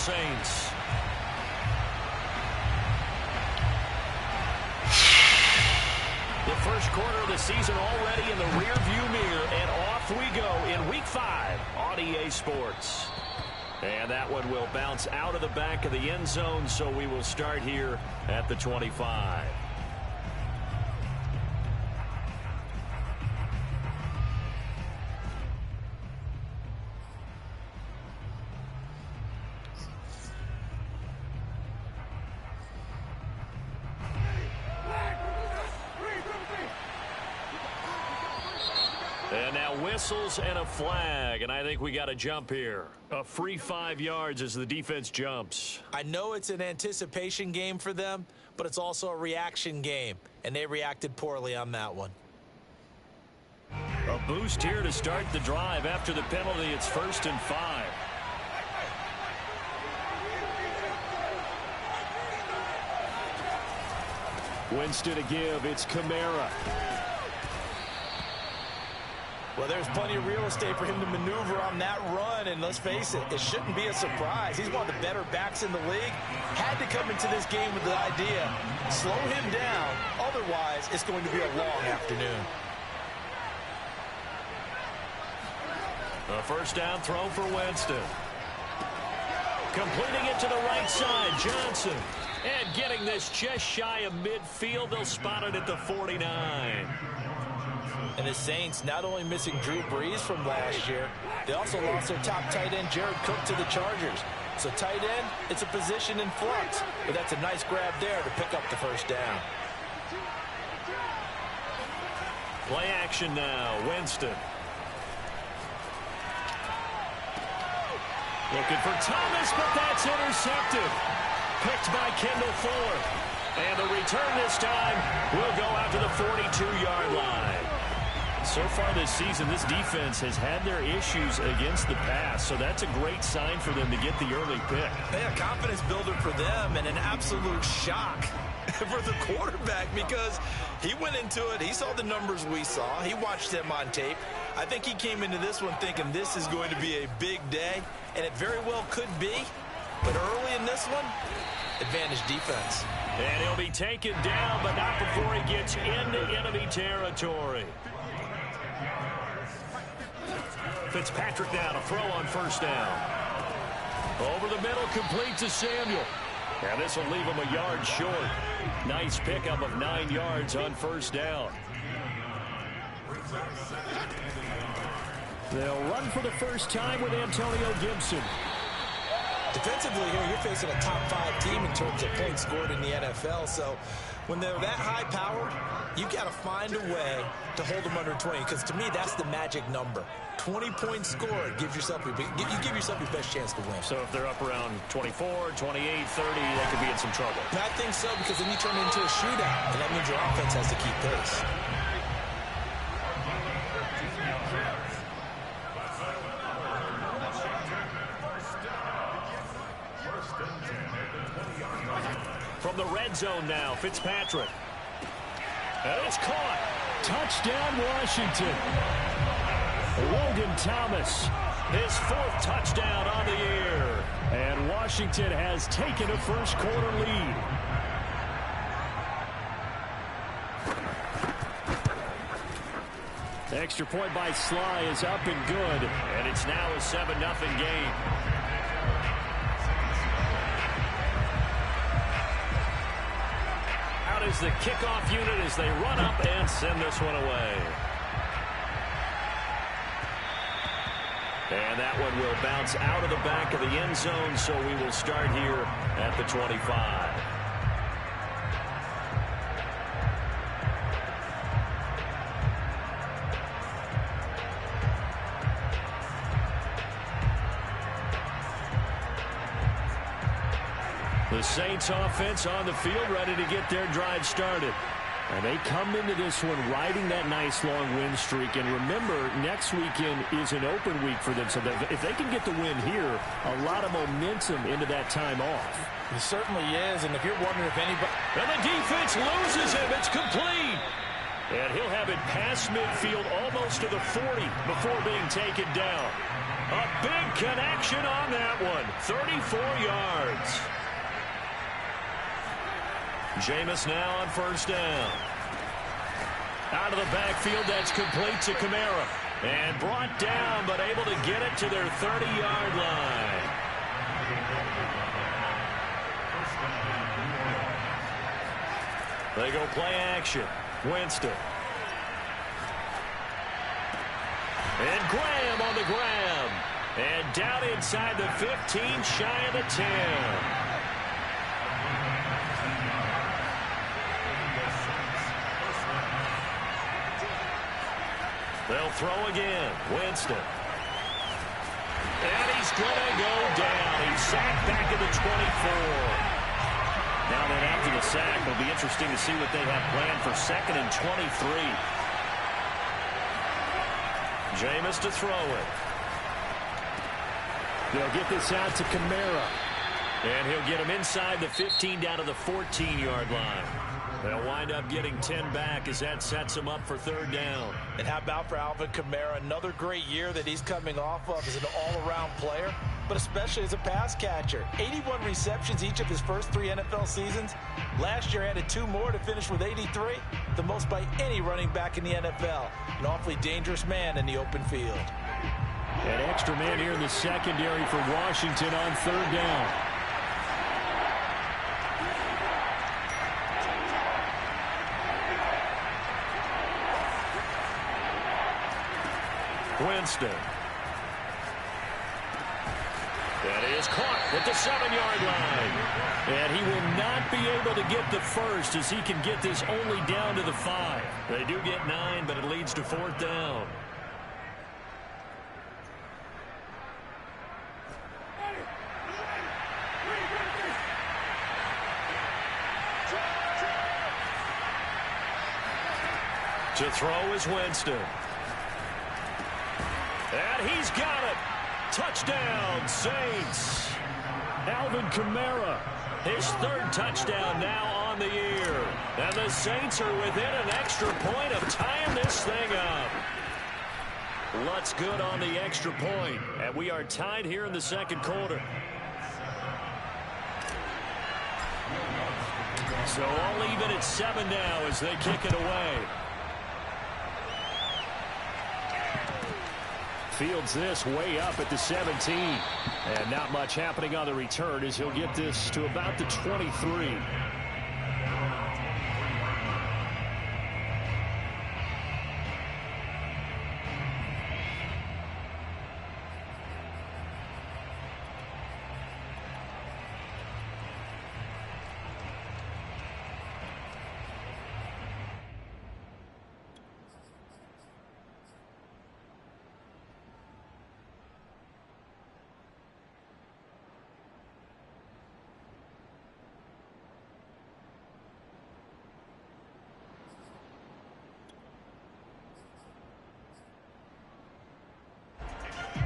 Saints. The first quarter of the season already in the rearview mirror, and off we go in Week 5 on EA Sports. And that one will bounce out of the back of the end zone, so we will start here at the 25. And now whistles and a flag, and I think we got a jump here. A free 5 yards as the defense jumps. I know it's an anticipation game for them, but it's also a reaction game, and they reacted poorly on that one. A boost here to start the drive after the penalty. It's 1st and 5. Winston to give. It's Kamara. Well, there's plenty of real estate for him to maneuver on that run, and let's face it, it shouldn't be a surprise. He's one of the better backs in the league. Had to come into this game with the idea, slow him down, otherwise it's going to be a long afternoon. A first down throw for Winston. Completing it to the right side, Johnson. And getting this just shy of midfield, they'll spot it at the 49. And the Saints not only missing Drew Brees from last year, they also lost their top tight end, Jared Cook, to the Chargers. So tight end, it's a position in flux, but that's a nice grab there to pick up the first down. Play action now, Winston. Looking for Thomas, but that's intercepted. Picked by Kendall Fuller. And the return this time will go out to the 42-yard line. So far this season, this defense has had their issues against the pass, so that's a great sign for them to get the early pick. Yeah, confidence builder for them and an absolute shock for the quarterback because he went into it. He saw the numbers we saw. He watched them on tape. I think he came into this one thinking this is going to be a big day, and it very well could be. But early in this one, advantage defense. And he'll be taken down, but not before he gets into enemy territory. Fitzpatrick now to throw on first down. Over the middle, complete to Samuel. And this will leave him a yard short. Nice pickup of 9 yards on first down. They'll run for the first time with Antonio Gibson. Defensively here, you're facing a top 5 team in terms of points scored in the NFL. So when they're that high power, you got to find a way to hold them under 20. Because to me, that's the magic number. 20 points scored. Give yourself your best chance to win. So if they're up around 24, 28, 30, they could be in some trouble. And I think so, because then you turn it into a shootout, and that means your offense has to keep pace. From the red zone now, Fitzpatrick. And it's caught. Touchdown, Washington. Logan Thomas, his 4th touchdown on the year. And Washington has taken a first quarter lead. The extra point by Sly is up and good. And it's now a 7-0 game. Out is the kickoff unit as they run up and send this one away. And that one will bounce out of the back of the end zone, so we will start here at the 25. The Saints offense on the field, ready to get their drive started. And they come into this one riding that nice long win streak. And remember, next weekend is an open week for them. So if they can get the win here, a lot of momentum into that time off. It certainly is. And if you're wondering if anybody... And the defense loses him. It's complete. And he'll have it past midfield almost to the 40 before being taken down. A big connection on that one. 34 yards. JMillz now on first down. Out of the backfield, that's complete to Kamara. And brought down, but able to get it to their 30-yard line. They go play action. Winston. And Graham on the grab. And down inside the 15, shy of the 10. They'll throw again. Winston. And he's going to go down. He's sacked back at the 24. Now then, after the sack, it'll be interesting to see what they have planned for 2nd and 23. JMillz to throw it. They'll get this out to Kamara. And he'll get him inside the 15 down to the 14-yard line. They'll wind up getting 10 back as that sets him up for 3rd down. And how about for Alvin Kamara? Another great year that he's coming off of as an all-around player, but especially as a pass catcher. 81 receptions each of his first 3 NFL seasons. Last year added 2 more to finish with 83, the most by any running back in the NFL. An awfully dangerous man in the open field. An extra man here in the secondary for Washington on 3rd down. Winston. That is caught at the 7-yard line. And he will not be able to get the first as he can get this only down to the 5. They do get 9, but it leads to 4th down. To throw is Winston. And he's got it. Touchdown, Saints. Alvin Kamara, his 3rd touchdown now on the year. And the Saints are within an extra point of tying this thing up. Lutz good on the extra point. And we are tied here in the 2nd quarter. So all even at 7 now as they kick it away. Fields this way up at the 17. And not much happening on the return as he'll get this to about the 23.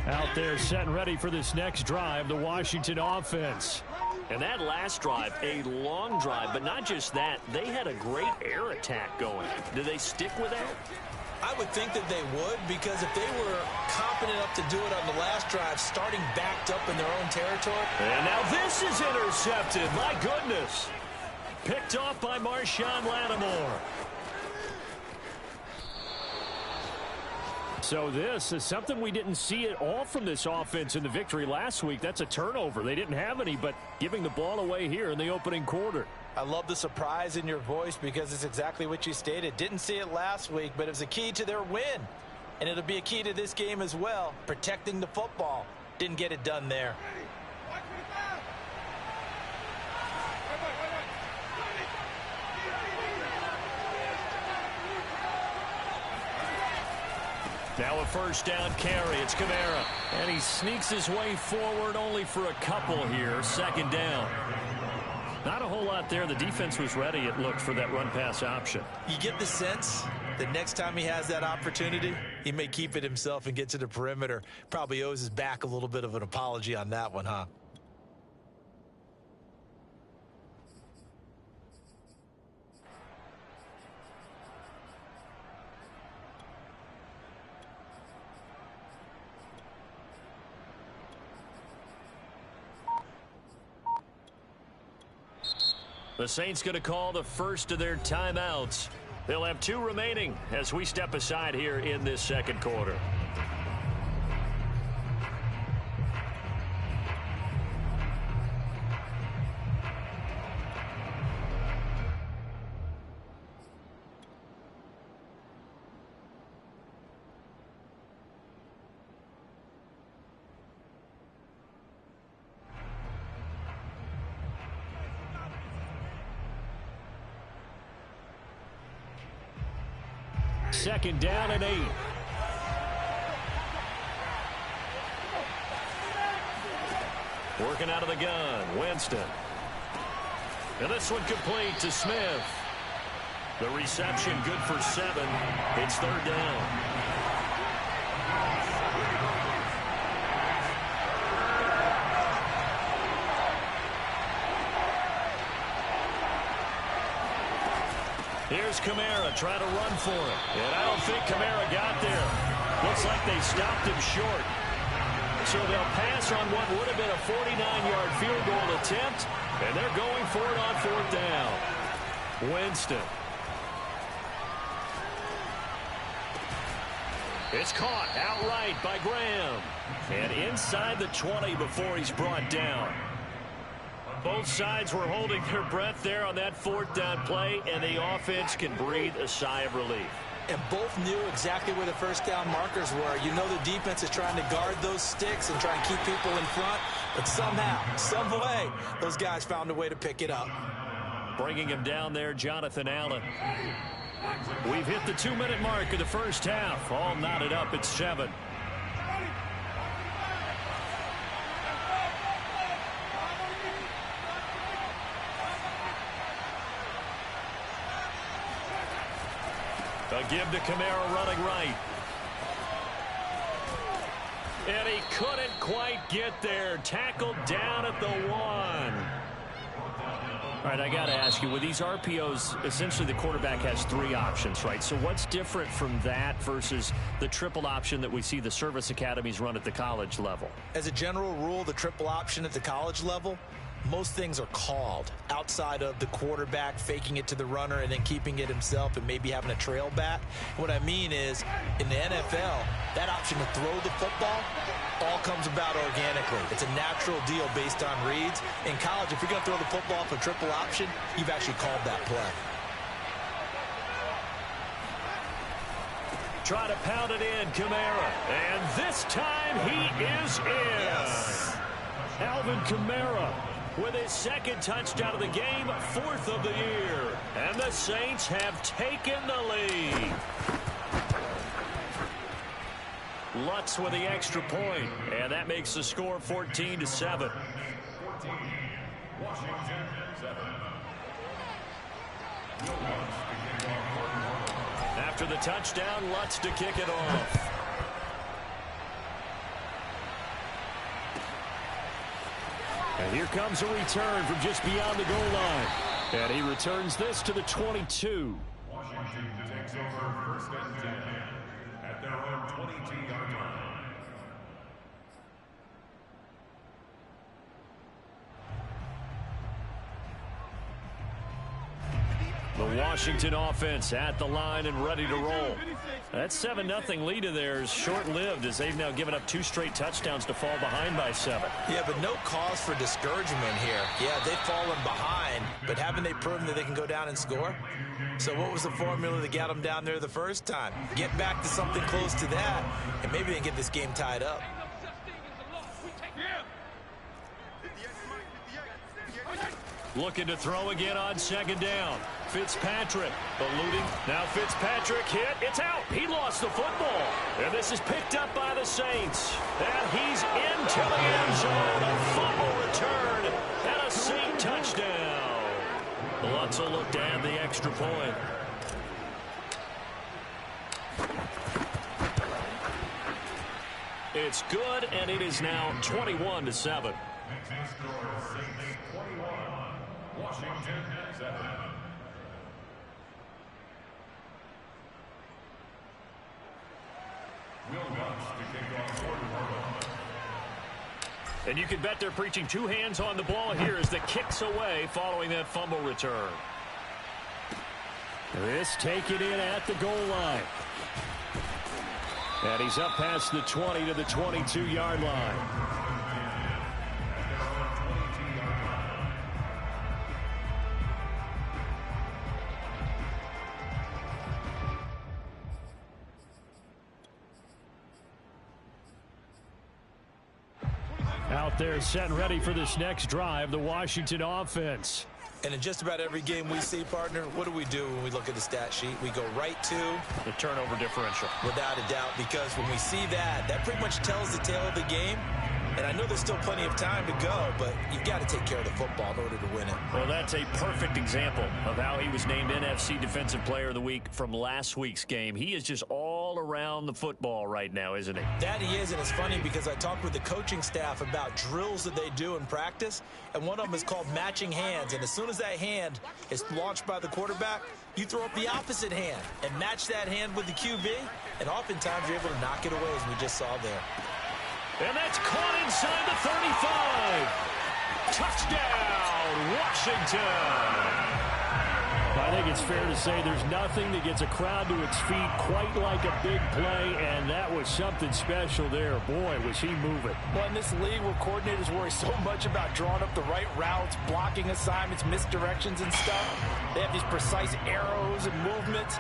Out there set and ready for this next drive, the Washington offense. And that last drive, a long drive, but not just that. They had a great air attack going. Do they stick with that? I would think that they would, because if they were confident enough to do it on the last drive, starting backed up in their own territory. And now this is intercepted. My goodness. Picked off by Marshawn Lattimore. So this is something we didn't see at all from this offense in the victory last week. That's a turnover. They didn't have any, but giving the ball away here in the opening quarter. I love the surprise in your voice because it's exactly what you stated. Didn't see it last week, but it was a key to their win. And it'll be a key to this game as well, protecting the football. Didn't get it done there. Now a first down carry. It's Kamara. And he sneaks his way forward only for a couple here. 2nd down. Not a whole lot there. The defense was ready, it looked, for that run-pass option. You get the sense that next time he has that opportunity, he may keep it himself and get to the perimeter. Probably owes his back a little bit of an apology on that one, huh? The Saints going to call the first of their timeouts. They'll have 2 remaining as we step aside here in this second quarter. Second down and 8. Working out of the gun, Winston. And this one complete to Smith. The reception good for 7. It's 3rd down. Here's Kamara trying to run for it. And I don't think Kamara got there. Looks like they stopped him short. So they'll pass on what would have been a 49-yard field goal attempt. And they're going for it on 4th down. Winston. It's caught outright by Graham. And inside the 20 before he's brought down. Both sides were holding their breath there on that 4th down play, and the offense can breathe a sigh of relief. And both knew exactly where the first down markers were. You know the defense is trying to guard those sticks and try and keep people in front, but somehow, some way, those guys found a way to pick it up. Bringing him down there, Jonathan Allen. We've hit the 2-minute mark of the first half. All knotted up at 7. A give to Kamara running right. And he couldn't quite get there. Tackled down at the 1. All right, I got to ask you, with these RPOs, essentially the quarterback has 3 options, right? So what's different from that versus the triple option that we see the service academies run at the college level? As a general rule, the triple option at the college level, most things are called outside of the quarterback faking it to the runner and then keeping it himself and maybe having a trail back. What I mean is, in the NFL, that option to throw the football all comes about organically. It's a natural deal based on reads. In college, if you're going to throw the football for triple option, you've actually called that play. Try to pound it in, Kamara. And this time he is in. Yes. Alvin Kamara with his 2nd touchdown of the game, 4th of the year. And the Saints have taken the lead. Lutz with the extra point, and that makes the score 14-7. After the touchdown, Lutz to kick it off. And here comes a return from just beyond the goal line. And he returns this to the 22. Washington takes over 1st and 10 at their own 22-yard line. The Washington offense at the line and ready to roll. That 7-0 lead of theirs short-lived as they've now given up 2 straight touchdowns to fall behind by 7. Yeah, but no cause for discouragement here. Yeah, they've fallen behind, but haven't they proven that they can go down and score? So what was the formula that got them down there the first time? Get back to something close to that, and maybe they can get this game tied up. Looking to throw again on 2nd down. Fitzpatrick eluding. Now Fitzpatrick hit. It's out. He lost the football. And this is picked up by the Saints. And he's into the end zone. A fumble return and a Saint touchdown. Lutz will look to add the extra point. It's good, and it is now 21-7. Washington 7. Will Lutz to kick off quarter. And you can bet they're preaching 2 hands on the ball here as the kicks away following that fumble return. This taken in at the goal line. And he's up past the 20 to the 22-yard line. Out there set and ready for this next drive, the Washington offense. And in just about every game we see, partner, what do we do when we look at the stat sheet? We go right to the turnover differential. Without a doubt, because when we see that, that pretty much tells the tale of the game. And I know there's still plenty of time to go, but you've got to take care of the football in order to win it. Well, that's a perfect example of how he was named NFC Defensive Player of the Week from last week's game. He is just all around the football right now, isn't he? That he is, and it's funny because I talked with the coaching staff about drills that they do in practice, and one of them is called matching hands. And as soon as that hand is launched by the quarterback, you throw up the opposite hand and match that hand with the QB, and oftentimes you're able to knock it away, as we just saw there. And that's caught inside the 35. Touchdown, Washington. I think it's fair to say there's nothing that gets a crowd to its feet quite like a big play, and that was something special there. Boy, was he moving. Well, in this league where coordinators worry so much about drawing up the right routes, blocking assignments, misdirections and stuff, they have these precise arrows and movements.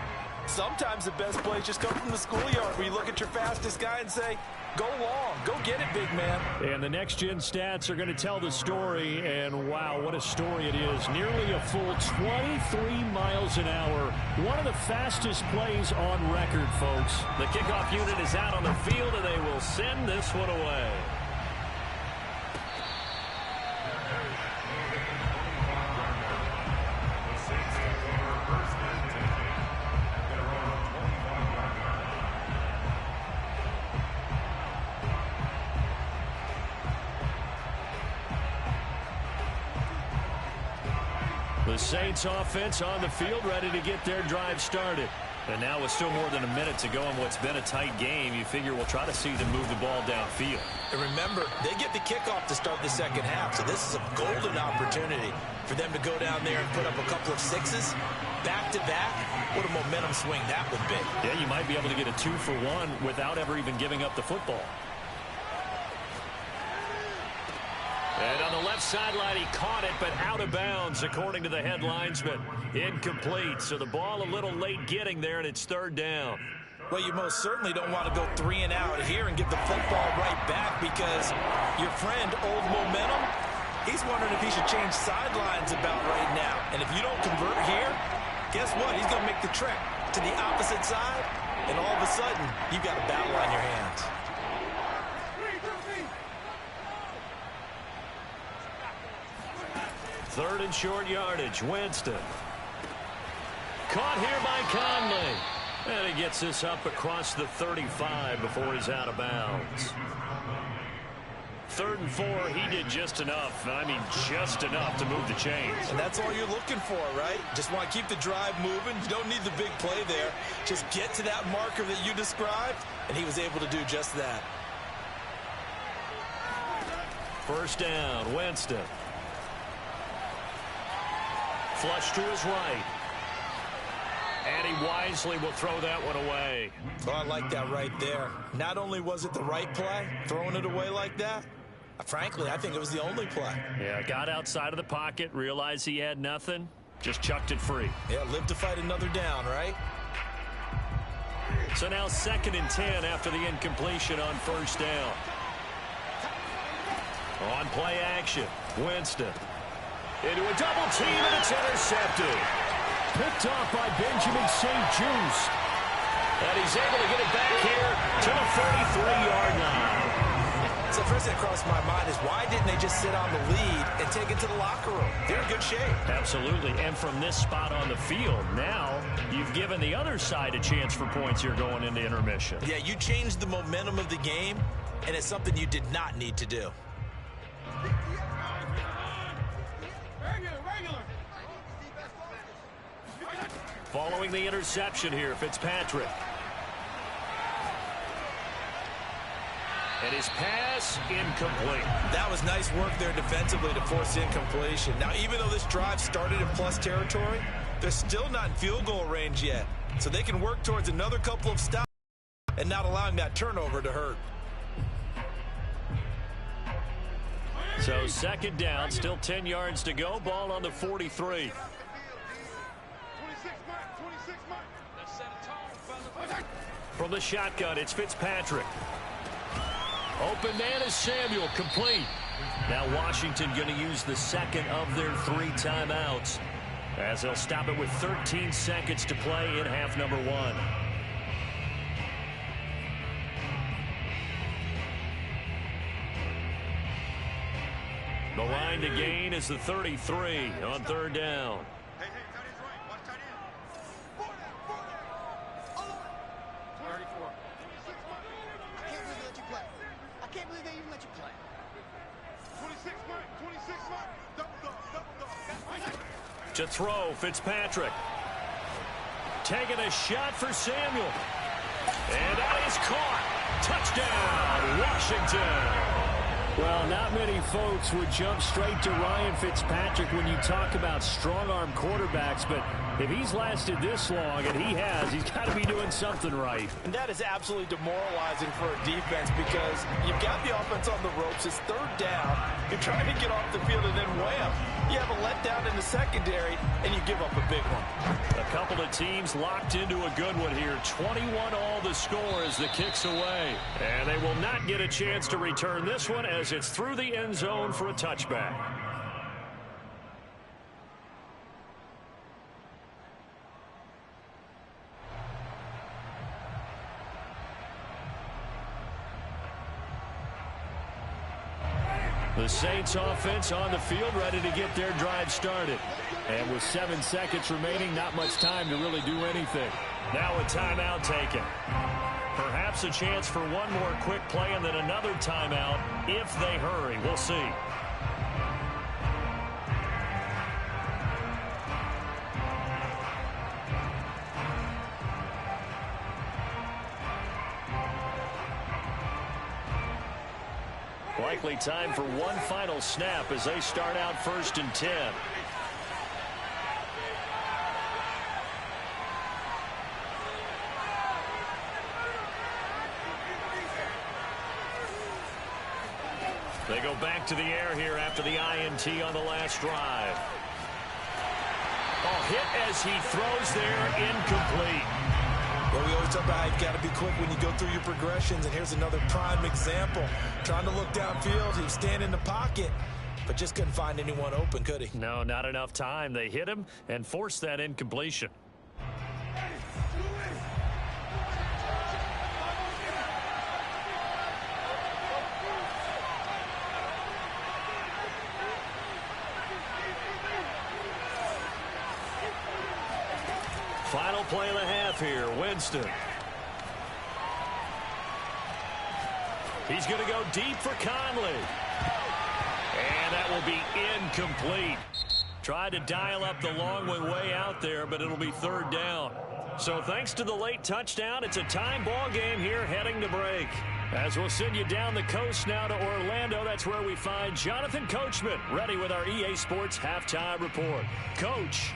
Sometimes the best plays just come from the schoolyard where you look at your fastest guy and say, go long, go get it, big man. And the next-gen stats are going to tell the story, and wow, what a story it is. Nearly a full 23 miles an hour. One of the fastest plays on record, folks. The kickoff unit is out on the field, and they will send this one away. The Saints offense on the field, ready to get their drive started. And now with still more than a minute to go in what's been a tight game, you figure we'll try to see them move the ball downfield. And remember, they get the kickoff to start the second half, so this is a golden opportunity for them to go down there and put up a couple of sixes back-to-back. What a momentum swing that would be. Yeah, you might be able to get a 2-for-1 without ever even giving up the football. And on the left sideline, he caught it, but out of bounds, according to the headlines, but incomplete. So the ball a little late getting there, and it's third down. Well, you most certainly don't want to go 3 and out here and get the football right back because your friend, Old Momentum, he's wondering if he should change sidelines about right now. And if you don't convert here, guess what? He's going to make the trek to the opposite side, and all of a sudden, you've got a battle on your hands. Third and short yardage, Winston. Caught here by Conley. And he gets this up across the 35 before he's out of bounds. 3rd and 4, he did just enough. I mean, just enough to move the chains. And that's all you're looking for, right? Just want to keep the drive moving. You don't need the big play there. Just get to that marker that you described, and he was able to do just that. First down, Winston. Flush to his right. And he wisely will throw that one away. Oh, I like that right there. Not only was it the right play, throwing it away like that, frankly, I think it was the only play. Yeah, got outside of the pocket, realized he had nothing, just chucked it free. Yeah, live to fight another down, right? So now 2nd and 10 after the incompletion on first down. On play action, Winston. Into a double team, and it's intercepted. Picked off by Benjamin St-Juste. And he's able to get it back here to the 33-yard line. So first thing that crossed my mind is why didn't they just sit on the lead and take it to the locker room? They're in good shape. Absolutely. And from this spot on the field, now you've given the other side a chance for points here going into intermission. Yeah, you changed the momentum of the game, and it's something you did not need to do. Following the interception here, Fitzpatrick. And his pass incomplete. That was nice work there defensively to force the incompletion. Now, even though this drive started in plus territory, they're still not in field goal range yet. So they can work towards another couple of stops and not allowing that turnover to hurt. So second down, still 10 yards to go. Ball on the 43. From the shotgun, it's Fitzpatrick. Open man is Samuel, complete. Now Washington going to use the second of their 3 timeouts, as they'll stop it with 13 seconds to play in half number 1. The line to gain is the 33 on third down. To throw, Fitzpatrick. Taking a shot for Samuel. And that is caught. Touchdown, Washington. Well, not many folks would jump straight to Ryan Fitzpatrick when you talk about strong-arm quarterbacks, but if he's lasted this long, and he has, he's got to be doing something right. And that is absolutely demoralizing for a defense because you've got the offense on the ropes. It's third down. You're trying to get off the field, and then wham, you have a letdown in the secondary, and you give up a big one. A couple of teams locked into a good one here. 21 all the score as the kick's away. And they will not get a chance to return this one as it's through the end zone for a touchback. The Saints offense on the field, ready to get their drive started. And with 7 seconds remaining, not much time to really do anything. Now a timeout taken. Perhaps a chance for one more quick play and then another timeout if they hurry. We'll see. Likely time for one final snap as they start out 1st and 10. They go back to the air here after the INT on the last drive. Oh, hit as he throws there, incomplete. Well, we always talk about how you've got to be quick when you go through your progressions, and here's another prime example. Trying to look downfield, he was standing in the pocket, but just couldn't find anyone open, could he? No, not enough time. They hit him and forced that incompletion. Final play of the half here, Winston. He's going to go deep for Conley. And that will be incomplete. Tried to dial up the long one way out there, but it'll be third down. So thanks to the late touchdown, it's a time ball game here heading to break. As we'll send you down the coast now to Orlando, that's where we find Jonathan Coachman ready with our EA Sports Halftime Report. Coach.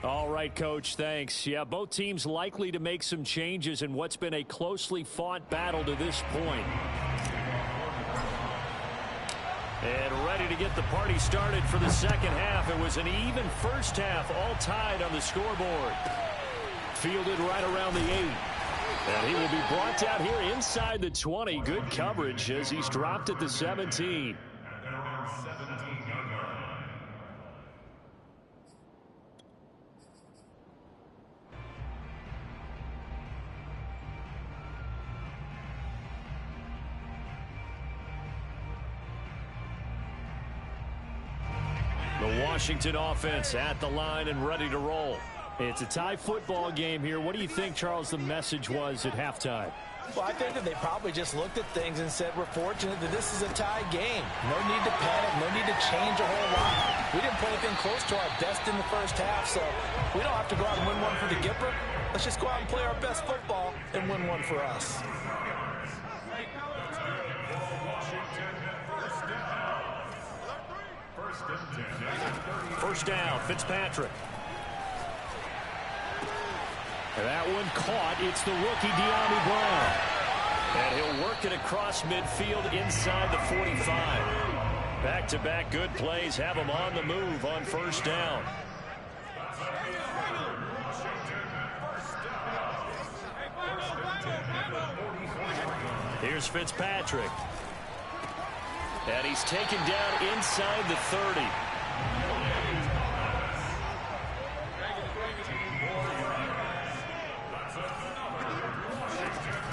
All right, Coach, thanks. Yeah, both teams likely to make some changes in what's been a closely fought battle to this point. And ready to get the party started for the second half. It was an even first half, all tied on the scoreboard. Fielded right around the 8. And he will be brought down here inside the 20. Good coverage as he's dropped at the 17. The Washington offense at the line and ready to roll. It's a tie football game here. What do you think, Charles, the message was at halftime? Well, I think that they probably just looked at things and said, we're fortunate that this is a tie game. No need to panic, no need to change a whole lot. We didn't play anything close to our best in the first half, so we don't have to go out and win one for the Gipper. Let's just go out and play our best football and win one for us. First down, Fitzpatrick. And that one caught. It's the rookie, De'Ami Brown. And he'll work it across midfield inside the 45. Back-to-back good plays have him on the move on first down. Here's Fitzpatrick. And he's taken down inside the 30.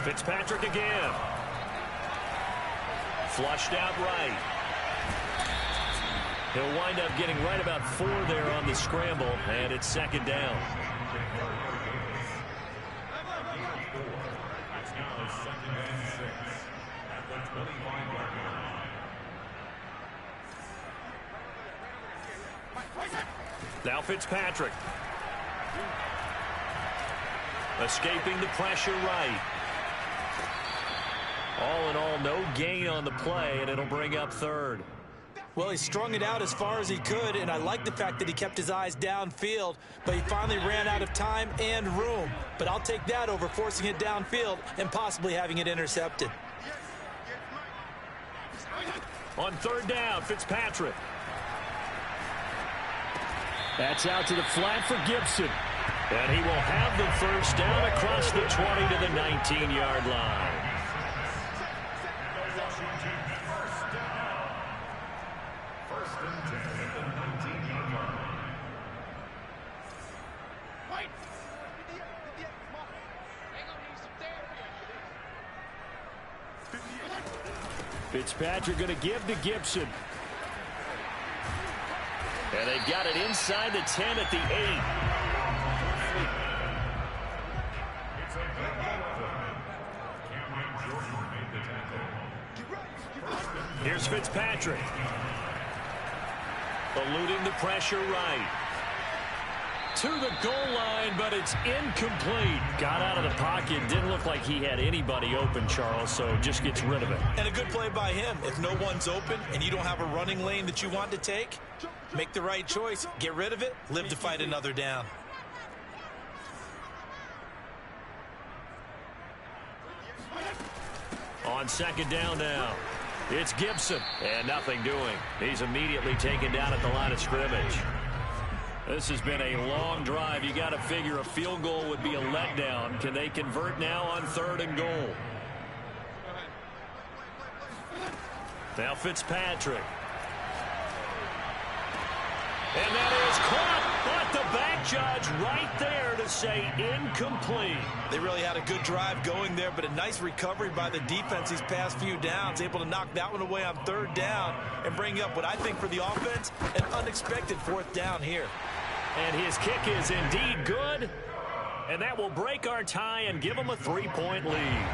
Fitzpatrick again. Flushed out right. He'll wind up getting right about 4 there on the scramble, and it's second down. Now Fitzpatrick. Escaping the pressure right. All in all, no gain on the play, and it'll bring up third. Well, he strung it out as far as he could, and I like the fact that he kept his eyes downfield, but he finally ran out of time and room. But I'll take that over forcing it downfield and possibly having it intercepted. On third down, Fitzpatrick. That's out to the flat for Gibson. And he will have the first down across the 20 to the 19-yard line. Fitzpatrick going to give to Gibson. And they've got it inside the 10 at the 8. Here's Fitzpatrick. Eluding the pressure right. To the goal line, but it's incomplete. Got out of the pocket. Didn't look like he had anybody open, Charles, so just gets rid of it. And a good play by him. If no one's open and you don't have a running lane that you want to take, make the right choice. Get rid of it. Live to fight another down. On second down now, it's Gibson. And nothing doing. He's immediately taken down at the line of scrimmage. This has been a long drive. You got to figure a field goal would be a letdown. Can they convert now on third and goal? Now Fitzpatrick. And that is caught, but the back judge right there to say incomplete. They really had a good drive going there, but a nice recovery by the defense these past few downs, able to knock that one away on third down and bring up what I think for the offense, an unexpected fourth down here. And his kick is indeed good, and that will break our tie and give them a 3-point lead.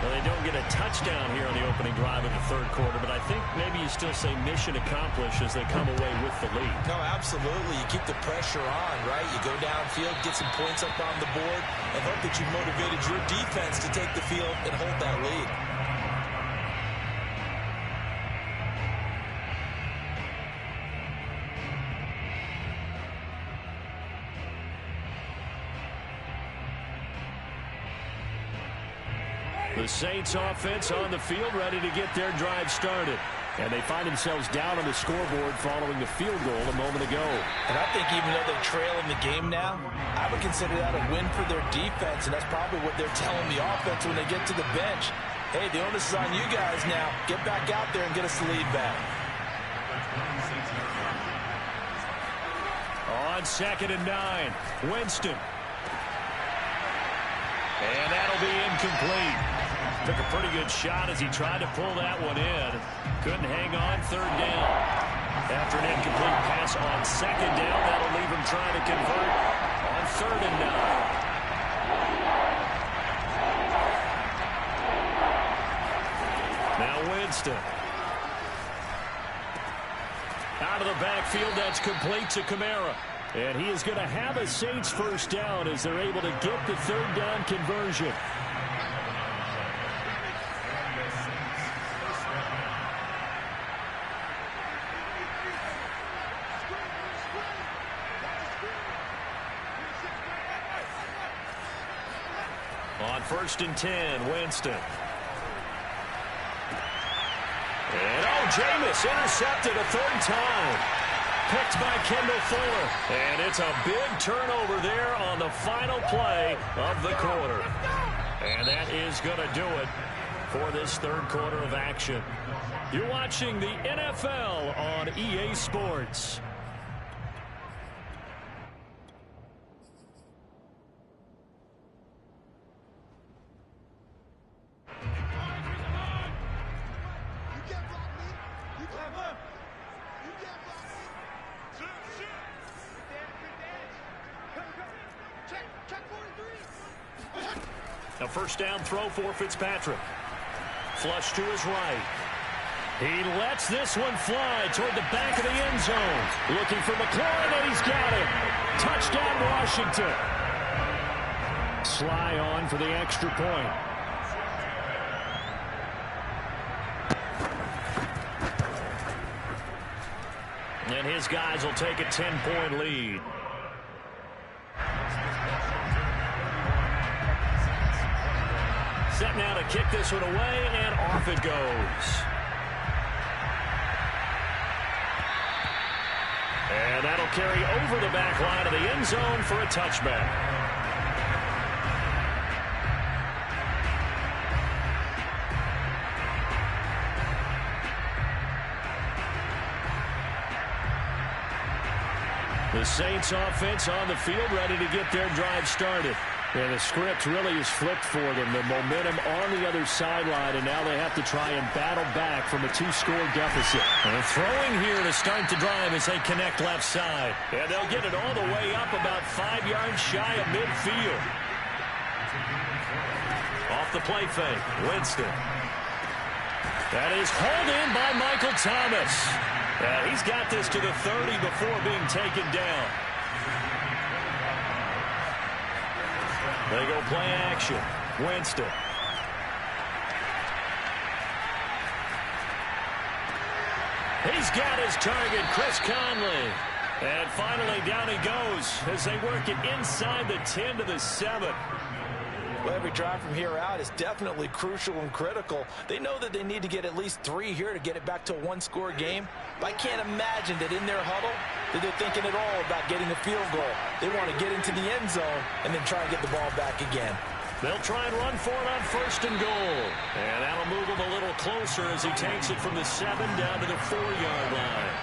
Well, they don't get a touchdown here on the opening drive of the third quarter, but I think maybe you still say mission accomplished as they come away with the lead. No, absolutely. You keep the pressure on, right? You go downfield, get some points up on the board, and hope that you motivated your defense to take the field and hold that lead. The Saints offense on the field ready to get their drive started. And they find themselves down on the scoreboard following the field goal a moment ago. And I think even though they're trailing the game now, I would consider that a win for their defense, and that's probably what they're telling the offense when they get to the bench. Hey, the onus is on you guys now. Get back out there and get us the lead back. On second and 9, Winston. And that'll be incomplete. Took a pretty good shot as he tried to pull that one in. Couldn't hang on third down. After an incomplete pass on second down, that'll leave him trying to convert on third and 9. Now Winston. Out of the backfield, that's complete to Kamara. And he is going to have a Saints first down as they're able to get the third down conversion. On 1st and 10, Winston. And JMillz intercepted a third time. Picked by Kendall Fuller. And it's a big turnover there on the final play of the quarter. And that is going to do it for this third quarter of action. You're watching the NFL on EA Sports. A first down throw for Fitzpatrick. Flush to his right. He lets this one fly toward the back of the end zone. Looking for McLaurin, and he's got it. Touchdown, Washington. Sly on for the extra point. And his guys will take a 10-point lead. Set now to kick this one away, and off it goes. And that'll carry over the back line of the end zone for a touchback. The Saints offense on the field, ready to get their drive started. And the script really is flipped for them. The momentum on the other sideline, and now they have to try and battle back from a 2-score deficit. And throwing here to start the drive as they connect left side. And they'll get it all the way up about 5 yards shy of midfield. Off the play fake, Winston. That is hauled in by Michael Thomas. And he's got this to the 30 before being taken down. They go play action. Winston. He's got his target, Chris Conley. And finally down he goes as they work it inside the 10 to the 7. Well, every drive from here out is definitely crucial and critical. They know that they need to get at least 3 here to get it back to a 1-score game. But I can't imagine that in their huddle that they're thinking at all about getting a field goal. They want to get into the end zone and then try and get the ball back again. They'll try and run for it on 1st and goal. And that'll move him a little closer as he takes it from the 7 down to the 4-yard line.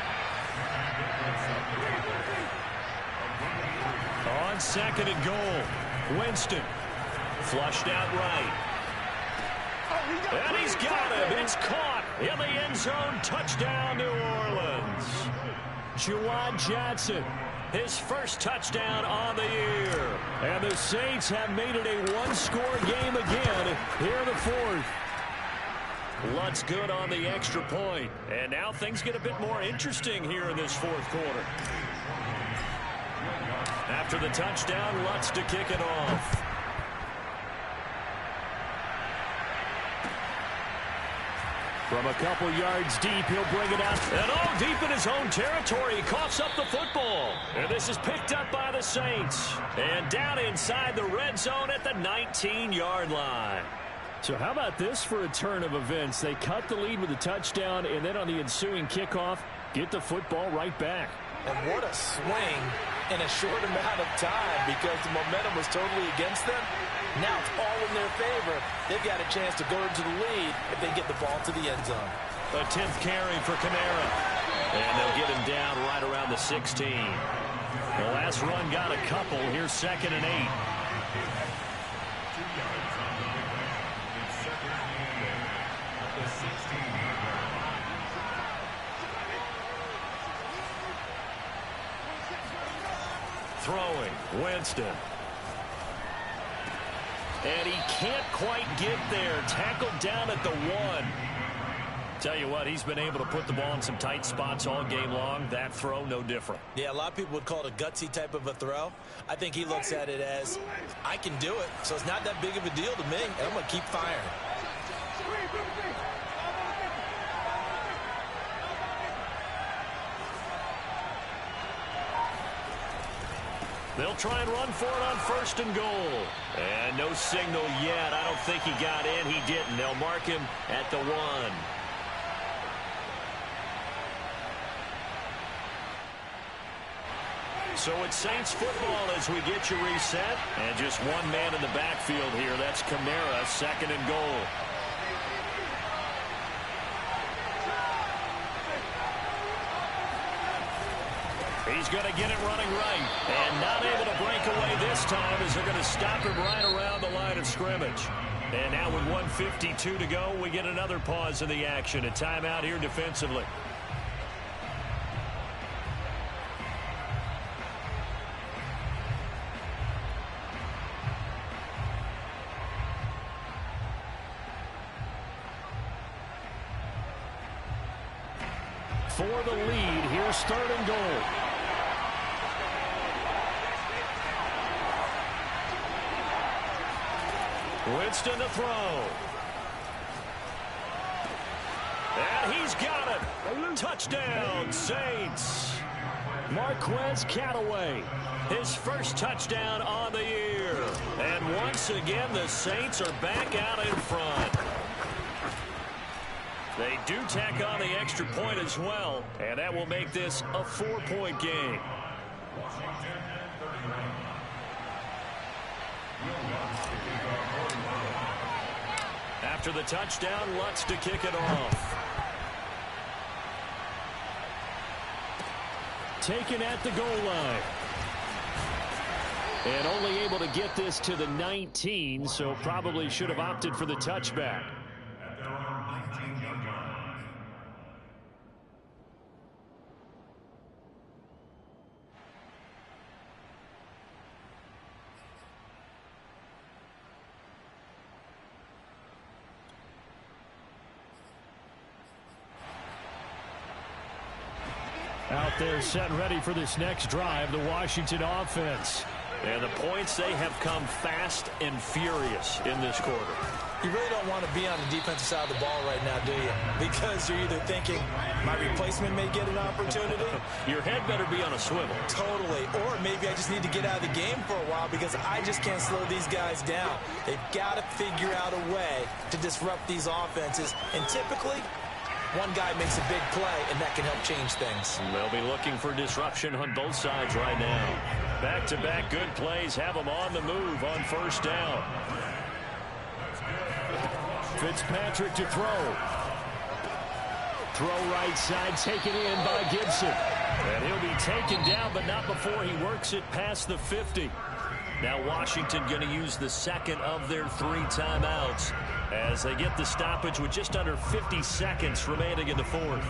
On 2nd and goal, Winston. Flushed out right. And he's got him. It's caught in the end zone. Touchdown, New Orleans. Juwan Johnson, his first touchdown on the year. And the Saints have made it a 1-score game again here in the 4th. Lutz good on the extra point. And now things get a bit more interesting here in this 4th quarter. After the touchdown, Lutz to kick it off. From a couple yards deep, he'll bring it out. And all deep in his own territory. He coughs up the football. And this is picked up by the Saints. And down inside the red zone at the 19-yard line. So how about this for a turn of events? They cut the lead with a touchdown, and then on the ensuing kickoff, get the football right back. And what a swing in a short amount of time because the momentum was totally against them. Now it's all in their favor. They've got a chance to go into the lead if they get the ball to the end zone. A 10th carry for Kamara. And they'll get him down right around the 16. The last run got a couple. Here's 2nd and 8. Throwing, Winston. And he can't quite get there. Tackled down at the 1. Tell you what, he's been able to put the ball in some tight spots all game long. That throw, no different. Yeah, a lot of people would call it a gutsy type of a throw. I think he looks at it as, I can do it, so it's not that big of a deal to me, and I'm going to keep firing. They'll try and run for it on 1st and goal. And no signal yet. I don't think he got in. He didn't. They'll mark him at the 1. So it's Saints football as we get you reset. And just one man in the backfield here. That's Kamara, 2nd and goal. He's going to get it running right. And not able to break away this time as they're going to stop him right around the line of scrimmage. And now with 1:52 to go, we get another pause in the action. A timeout here defensively. For the lead, here's 3rd and goal. Winston to throw. And he's got it. Touchdown, Saints. Marquez Callaway, his first touchdown on the year. And once again, the Saints are back out in front. They do tack on the extra point as well, and that will make this a 4-point game. After the touchdown, Lutz to kick it off. Taken at the goal line. And only able to get this to the 19, so probably should have opted for the touchback. Out there set ready for this next drive, the Washington offense. And the points, they have come fast and furious in this quarter. You really don't want to be on the defensive side of the ball right now, do you? Because you're either thinking, my replacement may get an opportunity. Your head better be on a swivel. Totally. Or maybe I just need to get out of the game for a while because I just can't slow these guys down. They've got to figure out a way to disrupt these offenses. And typically, one guy makes a big play, and that can help change things. They'll be looking for disruption on both sides right now. Back-to-back good plays have them on the move on 1st down. Fitzpatrick to throw. Throw right side, taken in by Gibson. And he'll be taken down, but not before he works it past the 50. Now Washington going to use the 2nd of their 3 timeouts as they get the stoppage with just under 50 seconds remaining in the 4th.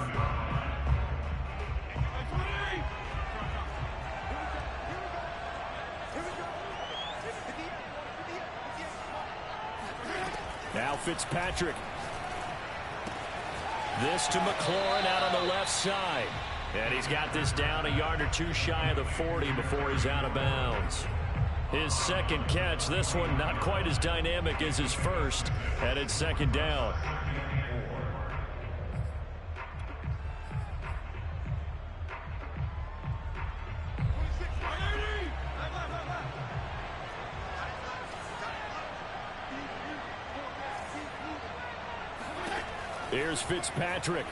Now Fitzpatrick. This to McLaurin out on the left side. And he's got this down a yard or 2 shy of the 40 before he's out of bounds. His 2nd catch, this one not quite as dynamic as his first, and it's 2nd down. Here's Fitzpatrick.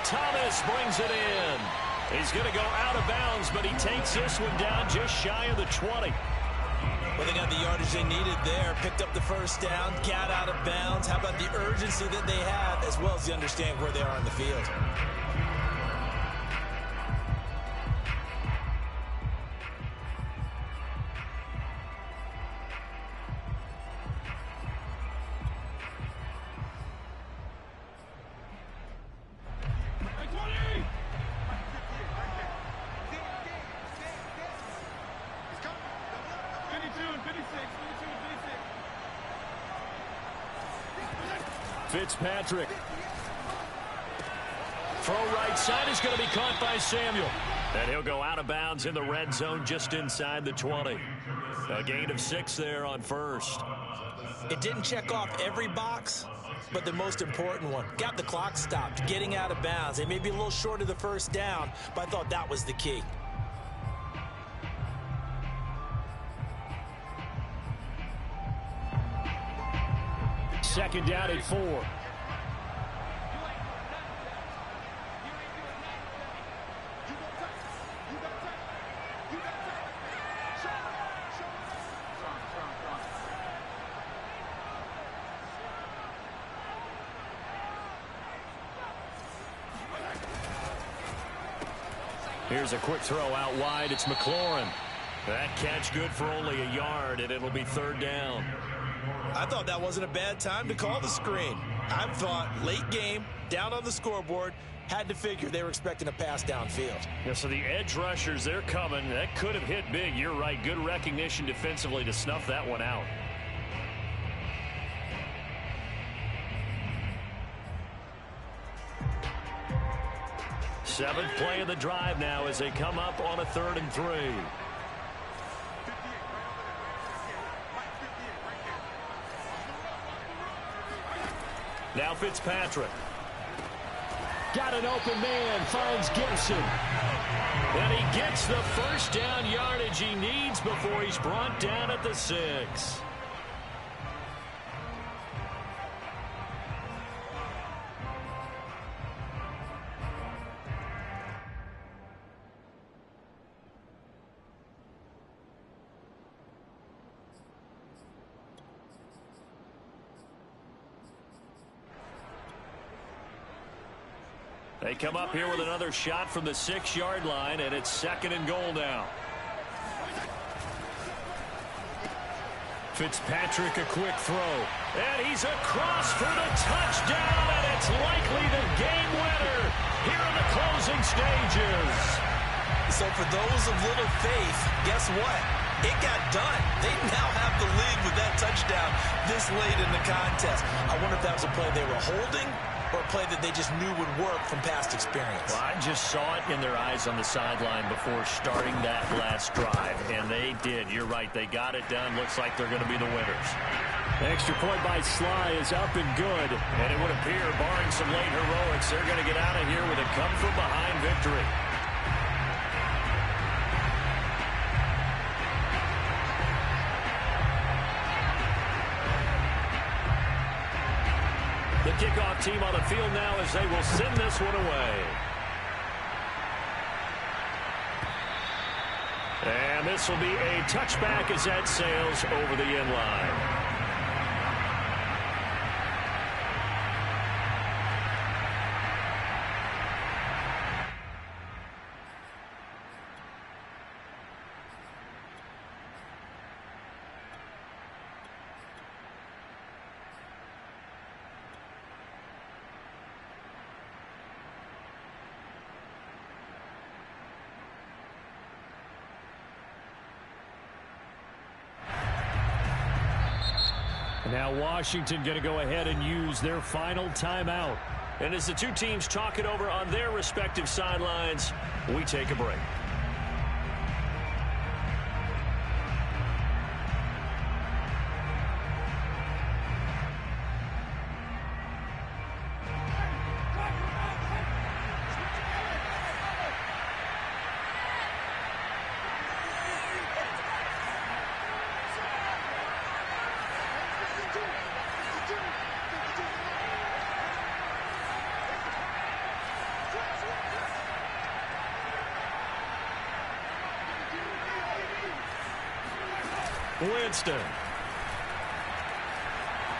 Thomas brings it in. He's going to go out of bounds, but he takes this one down just shy of the 20. Well, they got the yardage they needed there, picked up the 1st down, got out of bounds. How about the urgency that they have, as well as they understand where they are on the field? Fitzpatrick. Throw right side is going to be caught by Samuel. And he'll go out of bounds in the red zone just inside the 20. A gain of 6 there on first. It didn't check off every box, but the most important one. Got the clock stopped, getting out of bounds. They may be a little short of the first down, but I thought that was the key. Second down at 4. Here's a quick throw out wide. It's McLaurin. That catch good for only a yard, and it'll be third down. I thought that wasn't a bad time to call the screen. I thought late game, down on the scoreboard, had to figure they were expecting a pass downfield. Yeah, so the edge rushers, they're coming. That could have hit big. You're right. Good recognition defensively to snuff that one out. Seventh play of the drive now as they come up on a 3rd and 3. Now Fitzpatrick. Got an open man, finds Gibson. And he gets the first down yardage he needs before he's brought down at the 6. They come up here with another shot from the 6-yard line, and it's 2nd and goal now. Fitzpatrick, a quick throw. And he's across for the touchdown, and it's likely the game winner here in the closing stages. So for those of little faith, guess what? It got done. They now have the lead with that touchdown this late in the contest. I wonder if that was a play they were holding or a play that they just knew would work from past experience. Well, I just saw it in their eyes on the sideline before starting that last drive, and they did. You're right. They got it done. Looks like they're going to be the winners. Extra point by Sly is up and good, and it would appear, barring some late heroics, they're going to get out of here with a come-from-behind victory. The kickoff team on the field now as they will send this one away. And this will be a touchback as that sails over the end line. Now Washington going to go ahead and use their final timeout. And as the two teams talk it over on their respective sidelines, we take a break. Winston.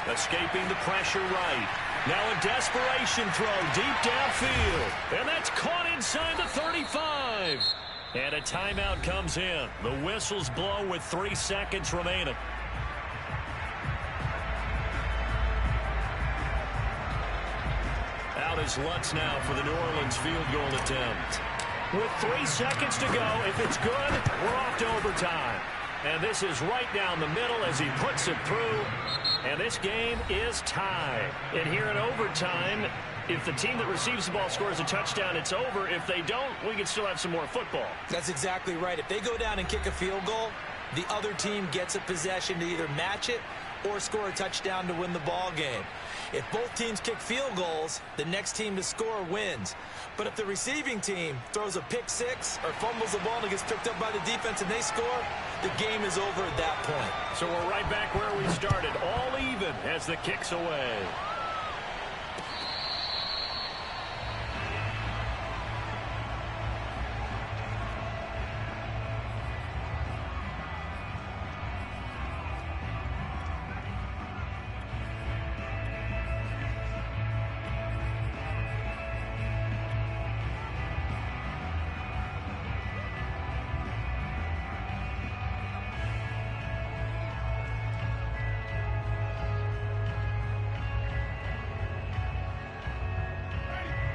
Escaping the pressure right. Now a desperation throw deep downfield. And that's caught inside the 35. And a timeout comes in. The whistles blow with 3 seconds remaining. Out is Lutz now for the New Orleans field goal attempt. With 3 seconds to go, if it's good, we're off to overtime. And this is right down the middle as he puts it through. And this game is tied. And here in overtime, if the team that receives the ball scores a touchdown, it's over. If they don't, we can still have some more football. That's exactly right. If they go down and kick a field goal, the other team gets a possession to either match it or score a touchdown to win the ball game. If both teams kick field goals, the next team to score wins. But if the receiving team throws a pick six or fumbles the ball and it gets picked up by the defense and they score, the game is over at that point. So we're right back where we started, all even as the kick's away.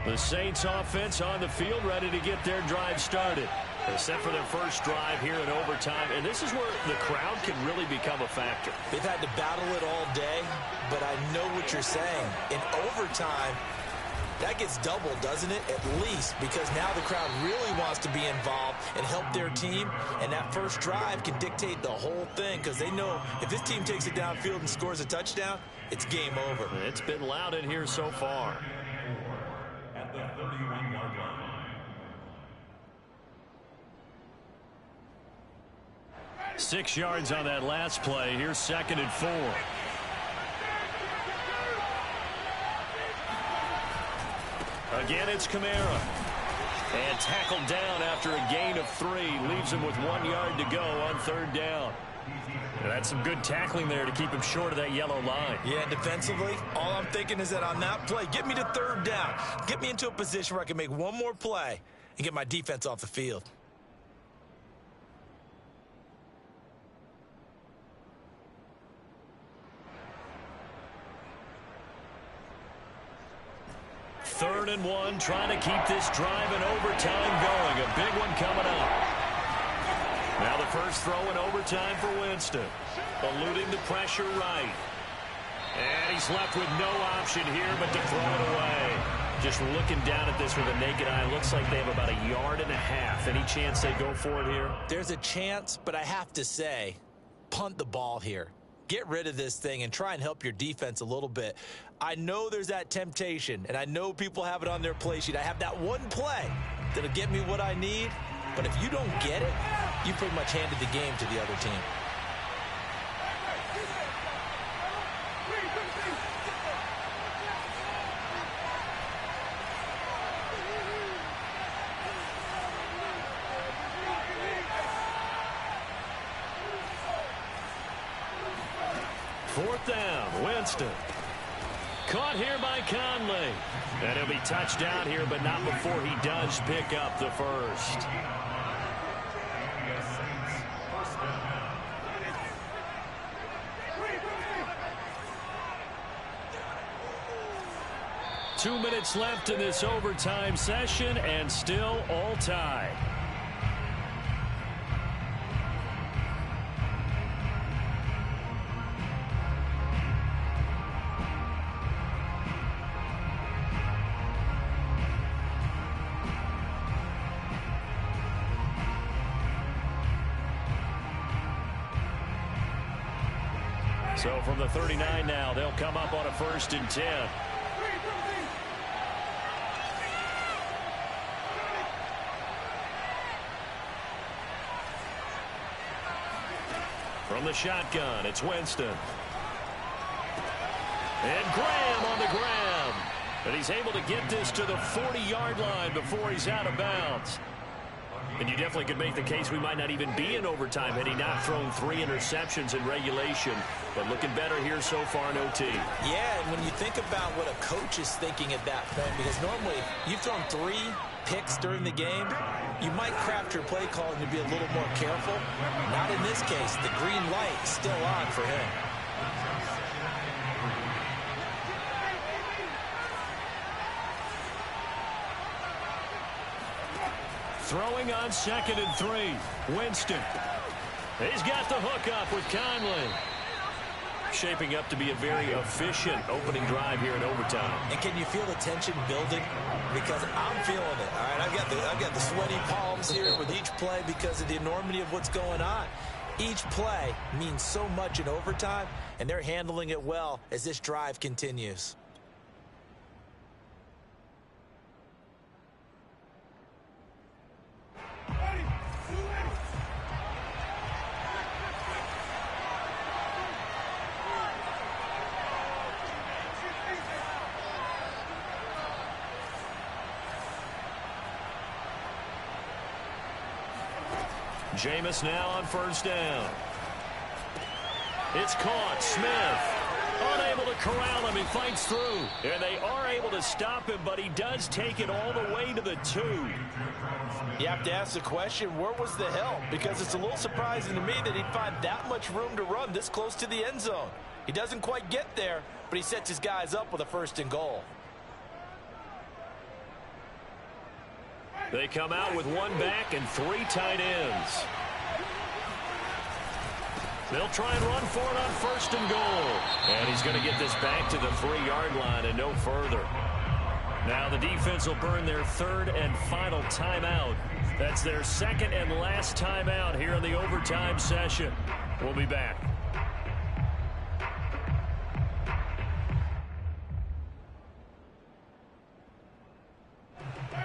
The Saints offense on the field, ready to get their drive started. They're set for their first drive here in overtime, and this is where the crowd can really become a factor. They've had to battle it all day, but I know what you're saying. In overtime, that gets doubled, doesn't it? At least, because now the crowd really wants to be involved and help their team, and that first drive can dictate the whole thing because they know if this team takes it downfield and scores a touchdown, it's game over. It's been loud in here so far. At the 31-yard line. 6 yards on that last play. Here's 2nd and 4. Again, it's Kamara. And tackled down after a gain of 3. Leaves him with 1 yard to go on 3rd down. And that's some good tackling there to keep him short of that yellow line. Yeah, defensively, all I'm thinking is that on that play, get me to 3rd down. Get me into a position where I can make one more play and get my defense off the field. Third and 1, trying to keep this drive in overtime going. A big one coming up. Now the first throw in overtime for Winston. Eluding the pressure right. And he's left with no option here but to throw it away. Just looking down at this with a naked eye, looks like they have about 1.5 yards. Any chance they go for it here? There's a chance, but I have to say, punt the ball here. Get rid of this thing and try and help your defense a little bit. I know there's that temptation, and I know people have it on their play sheet. I have that one play that'll get me what I need, but if you don't get it, you pretty much handed the game to the other team. Fourth down, Winston. Caught here by Conley. And he'll be touched down here, but not before he does pick up the first. 2 minutes left in this overtime session, and still all tied. So from the 39 now, they'll come up on a 1st and 10. From the shotgun, it's Winston. And Graham on the ground. And he's able to get this to the 40-yard line before he's out of bounds. And you definitely could make the case we might not even be in overtime had he not thrown 3 interceptions in regulation. But looking better here so far in OT. Yeah, and when you think about what a coach is thinking at that point, because normally you've thrown 3 picks during the game, you might craft your play calling to be a little more careful. Not in this case. The green light still on for him. Throwing on 2nd and 3. Winston. He's got the hook up with Conley. Shaping up to be a very efficient opening drive here in overtime. And can you feel the tension building? Because I'm feeling it. All right, I've got the sweaty palms here with each play because of the enormity of what's going on. Each play means so much in overtime, and they're handling it well as this drive continues. JMillz now on first down. It's caught. Smith unable to corral him. He fights through. And they are able to stop him, but he does take it all the way to the 2. You have to ask the question, where was the help? Because it's a little surprising to me that he'd find that much room to run this close to the end zone. He doesn't quite get there, but he sets his guys up with a 1st and goal. They come out with 1 back and 3 tight ends. They'll try and run for it on 1st and goal. And he's going to get this back to the 3-yard line and no further. Now the defense will burn their 3rd and final timeout. That's their 2nd and last timeout here in the overtime session. We'll be back.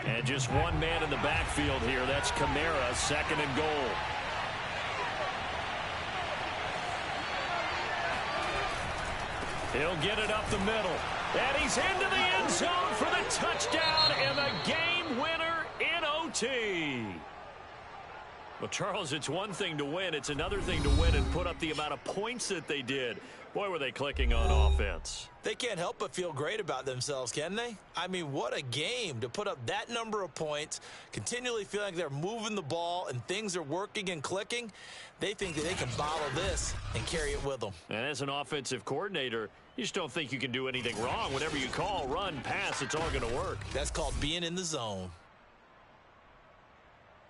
And just 1 man in the backfield here. That's Kamara, 2nd and goal. He'll get it up the middle. And he's into the end zone for the touchdown and the game winner in OT. Well, Charles, it's one thing to win. It's another thing to win and put up the amount of points that they did. Boy, were they clicking on offense. They can't help but feel great about themselves, can they? I mean, what a game to put up that number of points, continually feeling like they're moving the ball and things are working and clicking. They think that they can bottle this and carry it with them. And as an offensive coordinator, you just don't think you can do anything wrong. Whatever you call, run, pass, it's all going to work. That's called being in the zone.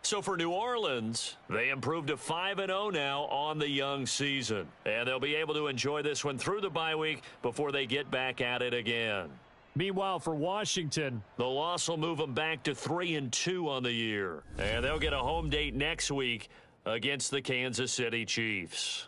So for New Orleans, they improved to 5-0 now on the young season. And they'll be able to enjoy this one through the bye week before they get back at it again. Meanwhile, for Washington, the loss will move them back to 3-2 on the year. And they'll get a home date next week against the Kansas City Chiefs.